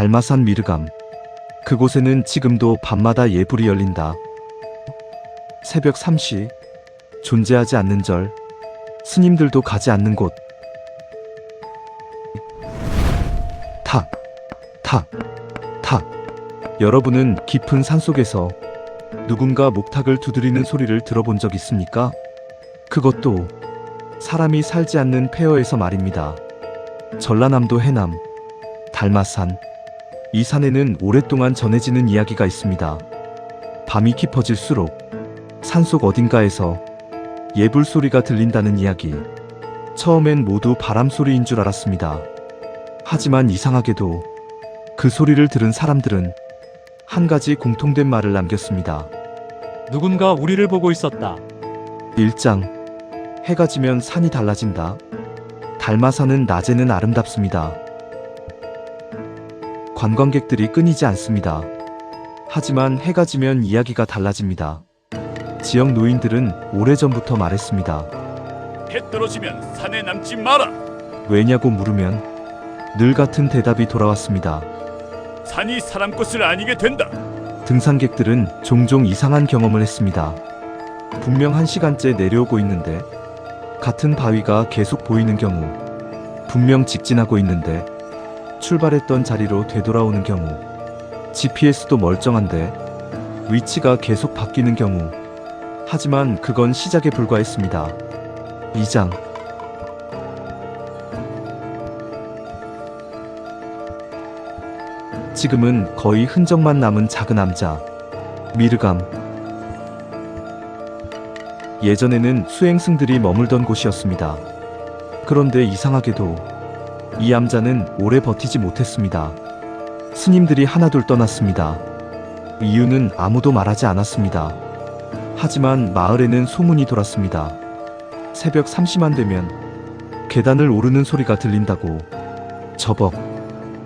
달마산 미르감. 그곳에는 지금도 밤마다 예불이 열린다. 새벽 3시. 존재하지 않는 절. 스님들도 가지 않는 곳. 탁, 탁, 탁. 여러분은 깊은 산속에서 누군가 목탁을 두드리는 소리를 들어본 적 있습니까? 그것도 사람이 살지 않는 폐허에서 말입니다. 전라남도 해남, 달마산. 이 산에는 오랫동안 전해지는 이야기가 있습니다. 밤이 깊어질수록 산속 어딘가에서 예불 소리가 들린다는 이야기. 처음엔 모두 바람 소리인 줄 알았습니다. 하지만 이상하게도 그 소리를 들은 사람들은 한 가지 공통된 말을 남겼습니다. 누군가 우리를 보고 있었다. 1장. 해가 지면 산이 달라진다. 달마산은 낮에는 아름답습니다. 관광객들이 끊이지 않습니다. 하지만 해가 지면 이야기가 달라집니다. 지역 노인들은 오래전부터 말했습니다. 해 떨어지면 산에 남지 마라. 왜냐고 물으면 늘 같은 대답이 돌아왔습니다. 산이 사람 것을 아니게 된다. 등산객들은 종종 이상한 경험을 했습니다. 분명 1시간째 내려오고 있는데 같은 바위가 계속 보이는 경우, 분명 직진하고 있는데 출발했던 자리로 되돌아오는 경우, GPS도 멀쩡한데 위치가 계속 바뀌는 경우. 하지만 그건 시작에 불과했습니다. 2장. 지금은 거의 흔적만 남은 작은 암자, 미르감. 예전에는 수행승들이 머물던 곳이었습니다. 그런데 이상하게도 이 암자는 오래 버티지 못했습니다. 스님들이 하나둘 떠났습니다. 이유는 아무도 말하지 않았습니다. 하지만 마을에는 소문이 돌았습니다. 새벽 3시만 되면 계단을 오르는 소리가 들린다고. 저벅,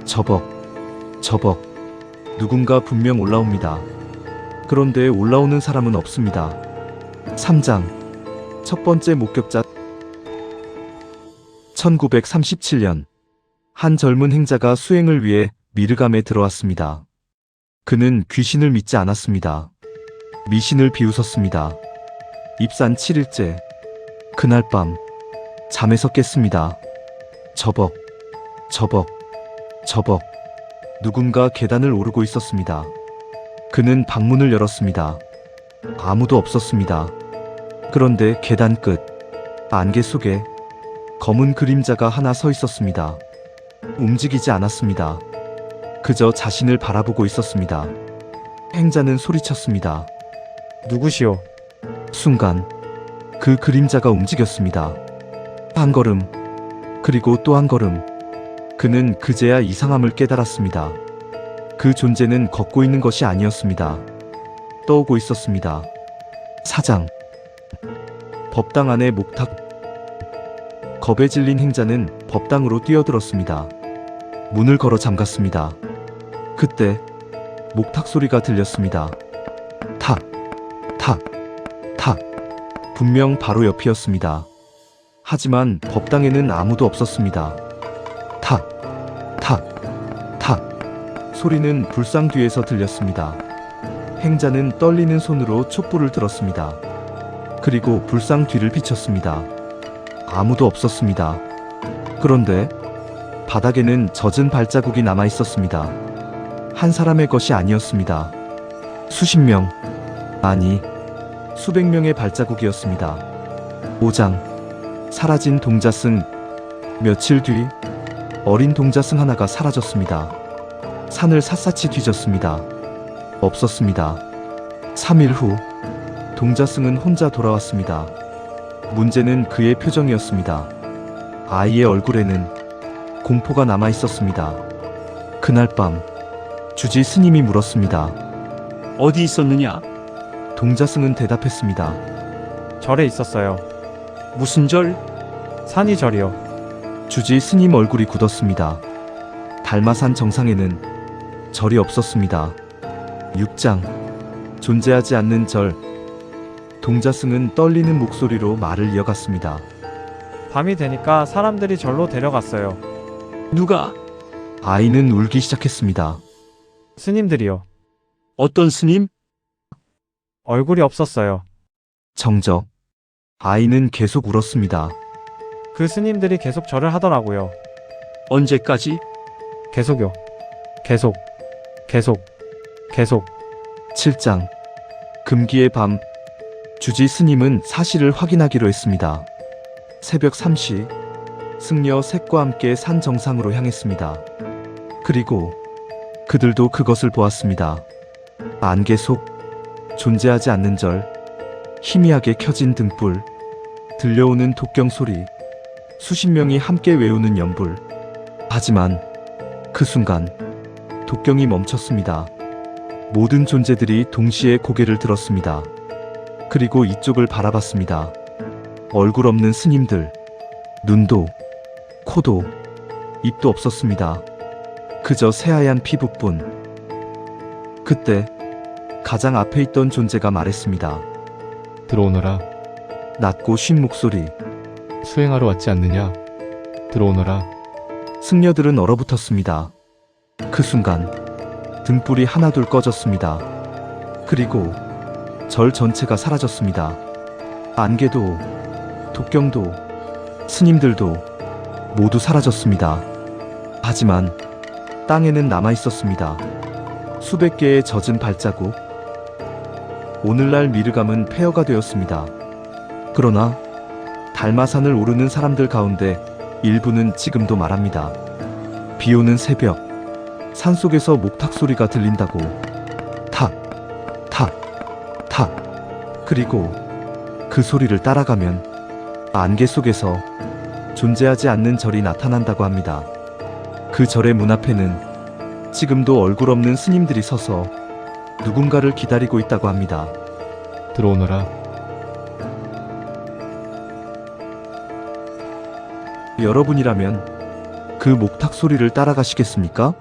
저벅, 저벅. 누군가 분명 올라옵니다. 그런데 올라오는 사람은 없습니다. 3장. 첫 번째 목격자. 1937년 한 젊은 행자가 수행을 위해 미르감에 들어왔습니다. 그는 귀신을 믿지 않았습니다. 미신을 비웃었습니다. 입산 7일째. 그날 밤 잠에서 깼습니다. 저벅, 저벅, 저벅. 누군가 계단을 오르고 있었습니다. 그는 방문을 열었습니다. 아무도 없었습니다. 그런데 계단 끝, 안개 속에 검은 그림자가 하나 서 있었습니다. 움직이지 않았습니다. 그저 자신을 바라보고 있었습니다. 행자는 소리쳤습니다. 누구시오? 순간 그 그림자가 움직였습니다. 한 걸음, 그리고 또 한 걸음. 그는 그제야 이상함을 깨달았습니다. 그 존재는 걷고 있는 것이 아니었습니다. 떠오고 있었습니다. 4장. 법당 안에 목탁. 겁에 질린 행자는 법당으로 뛰어들었습니다. 문을 걸어 잠갔습니다. 그때 목탁 소리가 들렸습니다. 탁, 탁, 탁. 분명 바로 옆이었습니다. 하지만 법당에는 아무도 없었습니다. 탁, 탁, 탁. 소리는 불상 뒤에서 들렸습니다. 행자는 떨리는 손으로 촛불을 들었습니다. 그리고 불상 뒤를 비췄습니다. 아무도 없었습니다. 그런데 바닥에는 젖은 발자국이 남아 있었습니다. 한 사람의 것이 아니었습니다. 수십 명, 아니, 수백 명의 발자국이었습니다. 5장. 사라진 동자승. 며칠 뒤 어린 동자승 하나가 사라졌습니다. 산을 샅샅이 뒤졌습니다. 없었습니다. 3일 후 동자승은 혼자 돌아왔습니다. 문제는 그의 표정이었습니다. 아이의 얼굴에는 공포가 남아 있었습니다. 그날 밤 주지 스님이 물었습니다. 어디 있었느냐? 동자승은 대답했습니다. 절에 있었어요. 무슨 절? 산이 절이요. 주지 스님 얼굴이 굳었습니다. 달마산 정상에는 절이 없었습니다. 6장. 존재하지 않는 절. 동자승은 떨리는 목소리로 말을 이어갔습니다. 밤이 되니까 사람들이 절로 데려갔어요. 누가? 아이는 울기 시작했습니다. 스님들이요. 어떤 스님? 얼굴이 없었어요. 정적. 아이는 계속 울었습니다. 그 스님들이 계속 절을 하더라고요. 언제까지? 계속요. 계속. 계속. 계속. 7장. 금기의 밤. 주지 스님은 사실을 확인하기로 했습니다. 새벽 3시. 승려 셋과 함께 산 정상으로 향했습니다. 그리고 그들도 그것을 보았습니다. 안개 속 존재하지 않는 절, 희미하게 켜진 등불, 들려오는 독경 소리, 수십 명이 함께 외우는 연불. 하지만 그 순간 독경이 멈췄습니다. 모든 존재들이 동시에 고개를 들었습니다. 그리고 이쪽을 바라봤습니다. 얼굴 없는 스님들, 눈도, 코도, 입도 없었습니다. 그저 새하얀 피부뿐. 그때 가장 앞에 있던 존재가 말했습니다. 들어오너라. 낮고 쉰 목소리. 수행하러 왔지 않느냐? 들어오너라. 승려들은 얼어붙었습니다. 그 순간 등불이 하나둘 꺼졌습니다. 그리고 절 전체가 사라졌습니다. 안개도, 독경도, 스님들도 모두 사라졌습니다. 하지만 땅에는 남아 있었습니다. 수백 개의 젖은 발자국. 오늘날 미르감은 폐허가 되었습니다. 그러나 달마산을 오르는 사람들 가운데 일부는 지금도 말합니다. 비 오는 새벽, 산속에서 목탁 소리가 들린다고. 탁, 탁, 탁. 그리고 그 소리를 따라가면 안개 속에서 존재하지 않는 절이 나타난다고 합니다. 그 절의 문 앞에는 지금도 얼굴 없는 스님들이 서서 누군가를 기다리고 있다고 합니다. 들어오너라. 여러분이라면 그 목탁 소리를 따라가시겠습니까?